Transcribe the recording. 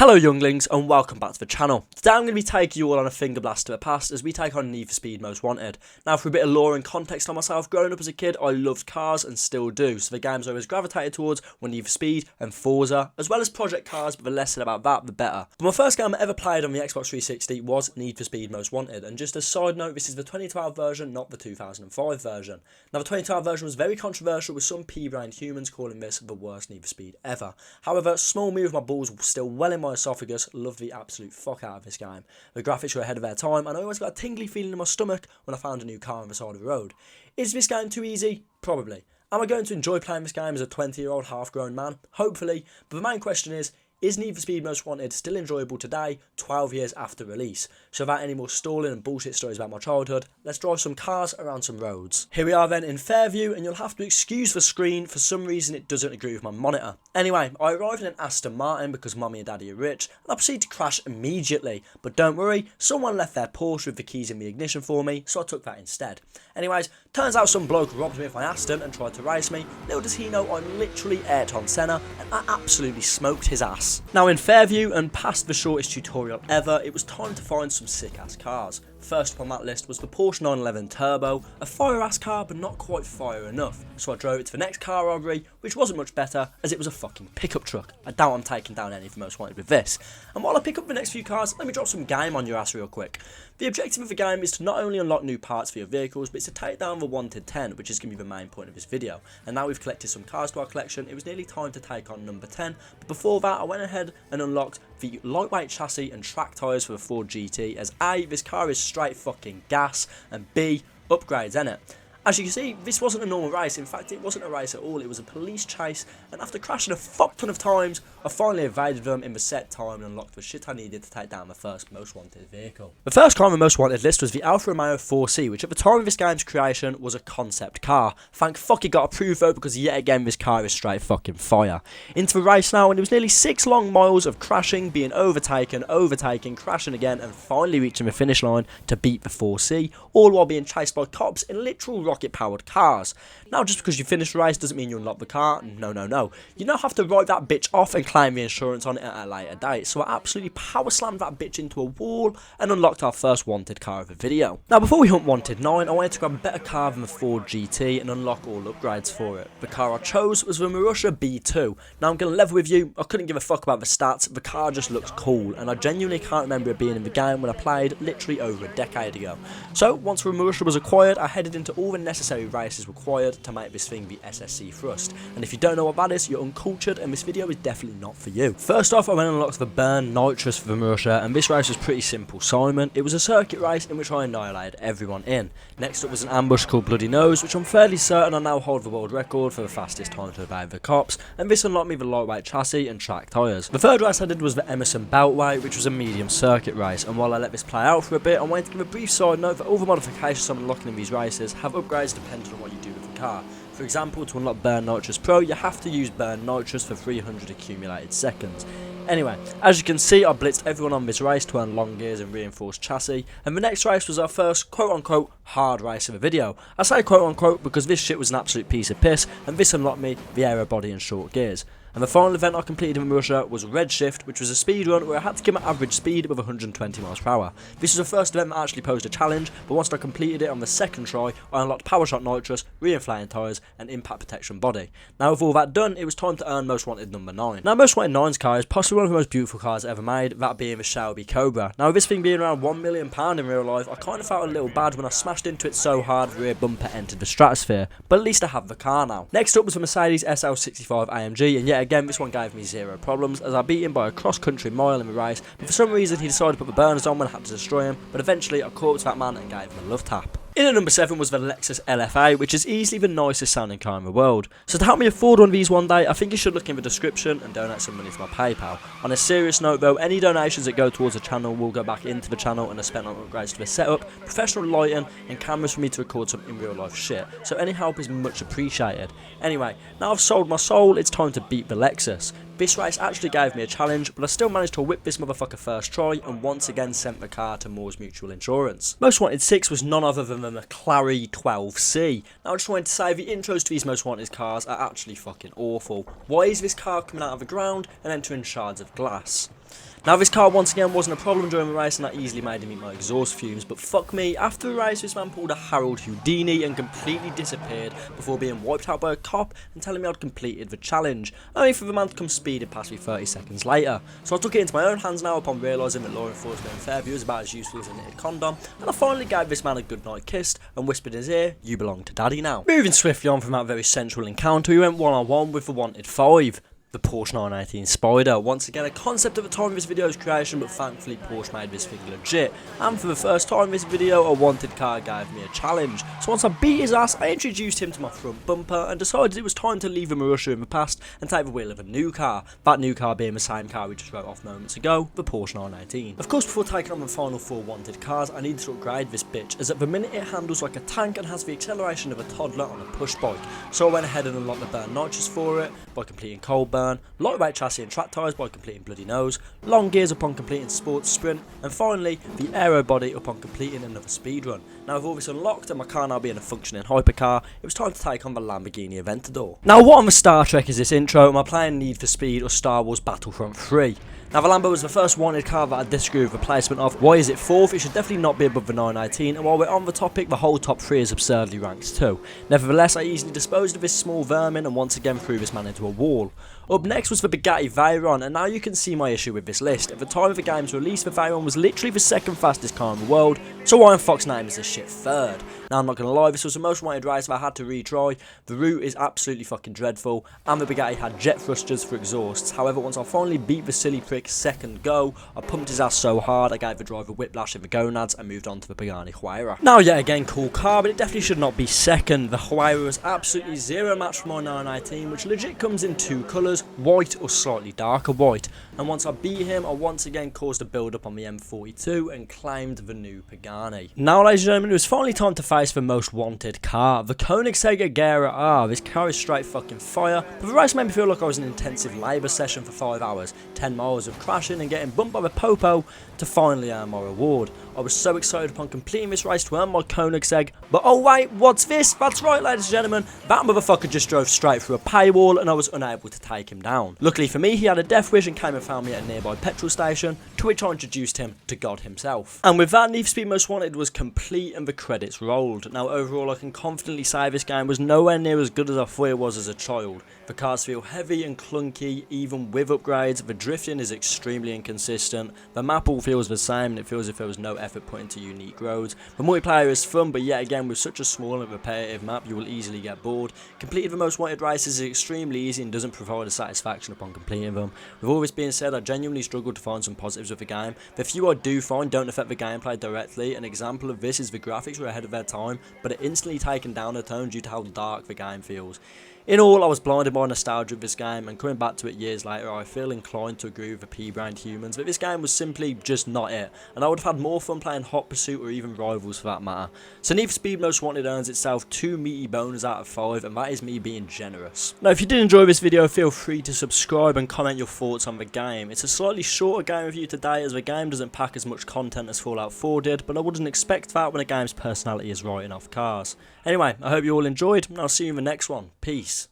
Hello younglings and welcome back to the channel. Today I'm going to be taking you all on a finger blast to the past as we take on Need for Speed Most Wanted. Now for a bit of lore and context on myself, growing up as a kid I loved cars and still do, so the games I always gravitated towards were Need for Speed and Forza, as well as Project Cars, but the less said about that the better. But my first game I ever played on the Xbox 360 was Need for Speed Most Wanted, and just a side note, this is the 2012 version, not the 2005 version. Now the 2012 version was very controversial with some pea-brained humans calling this the worst Need for Speed ever. However, small me with my balls were still well in my esophagus, loved the absolute fuck out of this game. The graphics were ahead of their time and I always got a tingly feeling in my stomach when I found a new car on the side of the road. Is this game too easy? Probably. Am I going to enjoy playing this game as a 20-year-old half-grown man? Hopefully, but the main question is Need for Speed Most Wanted still enjoyable today, 12 years after release? So without any more stalling and bullshit stories about my childhood, let's drive some cars around some roads. Here we are then in Fairview, and you'll have to excuse the screen, for some reason it doesn't agree with my monitor. Anyway, I arrived in an Aston Martin because mummy and daddy are rich, and I proceeded to crash immediately. But don't worry, someone left their Porsche with the keys in the ignition for me, so I took that instead. Anyways, turns out some bloke robbed me of my Aston and tried to race me. Little does he know I'm literally Ayrton Senna, and I absolutely smoked his ass. Now in Fairview, and past the shortest tutorial ever, it was time to find some sick ass cars. First up on that list was the Porsche 911 Turbo, a fire ass car but not quite fire enough, so I drove it to the next car robbery, which wasn't much better as it was a fucking pickup truck. I doubt I'm taking down any of the Most Wanted with this. And while I pick up the next few cars, let me drop some game on your ass real quick. The objective of the game is to not only unlock new parts for your vehicles, but it's to take down the Wanted 10, which is going to be the main point of this video. And now we've collected some cars to our collection, it was nearly time to take on number 10, but before that I went ahead and unlocked the lightweight chassis and track tyres for the Ford GT, as A, this car is straight fucking gas, and B, upgrades, innit? As you can see, this wasn't a normal race. In fact, it wasn't a race at all, it was a police chase, and after crashing a fuck ton of times, I finally evaded them in the set time and unlocked the shit I needed to take down the first Most Wanted vehicle. The first car on the Most Wanted list was the Alfa Romeo 4C, which at the time of this game's creation was a concept car. Thank fuck it got approved though, because yet again this car is straight fucking fire. Into the race now, and it was nearly 6 long miles of crashing, being overtaken, crashing again, and finally reaching the finish line to beat the 4C, all while being chased by cops in literal rocket-powered cars. Now, just because you finish the race doesn't mean you unlock the car. No. You now have to write that bitch off and claim the insurance on it at a later date. So I absolutely power slammed that bitch into a wall and unlocked our first Wanted car of the video. Now, before we hunt Wanted 9, I wanted to grab a better car than the Ford GT and unlock all upgrades for it. The car I chose was the Marussia B2. Now, I'm going to level with you, I couldn't give a fuck about the stats, the car just looks cool, and I genuinely can't remember it being in the game when I played literally over a decade ago. So, once the Marussia was acquired, I headed into all the necessary races required to make this thing the SSC Thrust. And if you don't know what that is, you're uncultured and this video is definitely not for you. First off, I went and unlocked the Burn Nitrous for the Marussia, and this race was pretty simple, Simon. It was a circuit race in which I annihilated everyone in. Next up was an ambush called Bloody Nose, which I'm fairly certain I now hold the world record for the fastest time to evade the cops, and this unlocked me the lightweight chassis and track tyres. The third race I did was the Emerson Beltway, which was a medium circuit race, and while I let this play out for a bit, I wanted to give a brief side note that all the modifications I'm unlocking in these races have upgrades depending on what you do with the car. For example, to unlock Burn Nitrous Pro, you have to use Burn Nitrous for 300 accumulated seconds. Anyway, as you can see, I blitzed everyone on this race to earn long gears and reinforced chassis, and the next race was our first quote-unquote hard race of the video. I say quote-unquote because this shit was an absolute piece of piss, and this unlocked me the aero body and short gears. And the final event I completed in Russia was Redshift, which was a speed run where I had to keep my average speed above 120 miles per hour. This was the first event that actually posed a challenge, but once I completed it on the second try, I unlocked Power Shot Nitrous, reinflating tyres, and Impact Protection Body. Now with all that done, it was time to earn Most Wanted number 9. Now Most Wanted 9's car is possibly one of the most beautiful cars ever made, that being the Shelby Cobra. Now with this thing being around £1 million in real life, I kind of felt a little bad when I smashed into it so hard the rear bumper entered the stratosphere, but at least I have the car now. Next up was the Mercedes SL65 AMG, and yet again this one gave me zero problems as I beat him by a cross-country mile in the race, but for some reason he decided to put the burners on when I had to destroy him, but eventually I caught that man and gave him a love tap. In at number 7 was the Lexus LFA, which is easily the nicest sounding car in the world. So to help me afford one of these one day, I think you should look in the description and donate some money to my PayPal. On a serious note though, any donations that go towards the channel will go back into the channel and are spent on upgrades to the setup, professional lighting and cameras for me to record some in real life shit. So any help is much appreciated. Anyway, now I've sold my soul, it's time to beat the Lexus. This race actually gave me a challenge, but I still managed to whip this motherfucker first try and once again sent the car to Moore's Mutual Insurance. Most Wanted 6 was none other than the McLaren 12C. Now I just wanted to say the intros to these Most Wanted cars are actually fucking awful. Why is this car coming out of the ground and entering shards of glass? Now this car once again wasn't a problem during the race and that easily made him eat my exhaust fumes, but fuck me, after the race this man pulled a Harold Houdini and completely disappeared before being wiped out by a cop and telling me I'd completed the challenge, only for the man to come speeding past me 30 seconds later. So I took it into my own hands now upon realising that law enforcement in Fairview is about as useful as a knitted condom, and I finally gave this man a goodnight kiss and whispered in his ear, "You belong to daddy now." Moving swiftly on from that very central encounter, we went one-on-one with the wanted 5. The Porsche 918 Spider. Once again a concept at the time of this video's creation, but thankfully Porsche made this thing legit, and for the first time in this video a wanted car gave me a challenge. So once I beat his ass I introduced him to my front bumper and decided it was time to leave him a Russia in the past and take the wheel of a new car, that new car being the same car we just wrote off moments ago, the Porsche 918. Of course before taking on the final 4 wanted cars I needed to upgrade this bitch, as at the minute it handles like a tank and has the acceleration of a toddler on a push bike. So I went ahead and unlocked the burn nitrous for it by completing cold burn, lightweight chassis and track tyres by completing bloody nose, long gears upon completing sports sprint, and finally the aero body upon completing another speed run. Now with all this unlocked and my car now being a functioning hypercar, it was time to take on the Lamborghini Aventador. Now what on the Star Trek is this intro? Am I playing Need for Speed or Star Wars Battlefront 3? Now the Lambo was the first wanted car that I disagree with the placement of. Why is it 4th? It should definitely not be above the 918, and while we're on the topic, the whole top 3 is absurdly ranked too. Nevertheless, I easily disposed of this small vermin and once again threw this man into a wall. Up next was the Bugatti Veyron, and now you can see my issue with this list. At the time of the game's release, the Veyron was literally the 2nd fastest car in the world, so why in Fox name is this shit 3rd? Now I'm not going to lie, this was the most wanted race that I had to retry. The route is absolutely fucking dreadful, and the Bugatti had jet thrusters for exhausts. However, once I finally beat the silly prick 2nd go, I pumped his ass so hard I gave the driver whiplash in the gonads and moved on to the Pagani Huayra. Now yet again cool car, but it definitely should not be 2nd. The Huayra was absolutely zero match for my 918, which legit comes in 2 colours, white or slightly darker white. And once I beat him, I once again caused a build up on the M42 and claimed the new Pagani. Now ladies and gentlemen, it was finally time to face the most wanted car, the Koenigsegg Agera R. This car is straight fucking fire, but the race made me feel like I was in an intensive labour session for 5 hours, 10 miles of crashing and getting bumped by the Popo to finally earn my reward. I was so excited upon completing this race to earn my Koenigsegg, but oh wait, what's this? That's right ladies and gentlemen, that motherfucker just drove straight through a paywall and I was unable to take him down. Luckily for me, he had a death wish and came and found me at a nearby petrol station, to which I introduced him to God himself. And with that, Need for Speed Most Wanted was complete and the credits rolled. Now overall I can confidently say this game was nowhere near as good as I thought it was as a child. The cars feel heavy and clunky, even with upgrades. The drifting is extremely inconsistent. The map all feels the same and it feels as if there was no effort put into unique roads. The multiplayer is fun, but yet again with such a small and repetitive map you will easily get bored. Completing the Most Wanted races is extremely easy and doesn't provide a satisfaction upon completing them. With all this being said, I genuinely struggled to find some positives with the game. The few I do find don't affect the gameplay directly. An example of this is the graphics were ahead of their time, but are instantly taken down a tone due to how dark the game feels. In all, I was blinded by nostalgia of this game, and coming back to it years later, I feel inclined to agree with the pea-brained humans, but this game was simply just not it, and I would have had more fun playing Hot Pursuit or even Rivals for that matter. So Need for Speed Most Wanted earns itself 2 meaty boners out of 5, and that is me being generous. Now if you did enjoy this video, feel free to subscribe and comment your thoughts on the game. It's a slightly shorter game review today, as the game doesn't pack as much content as Fallout 4 did, but I wouldn't expect that when a game's personality is writing off cars. Anyway, I hope you all enjoyed, and I'll see you in the next one. Peace.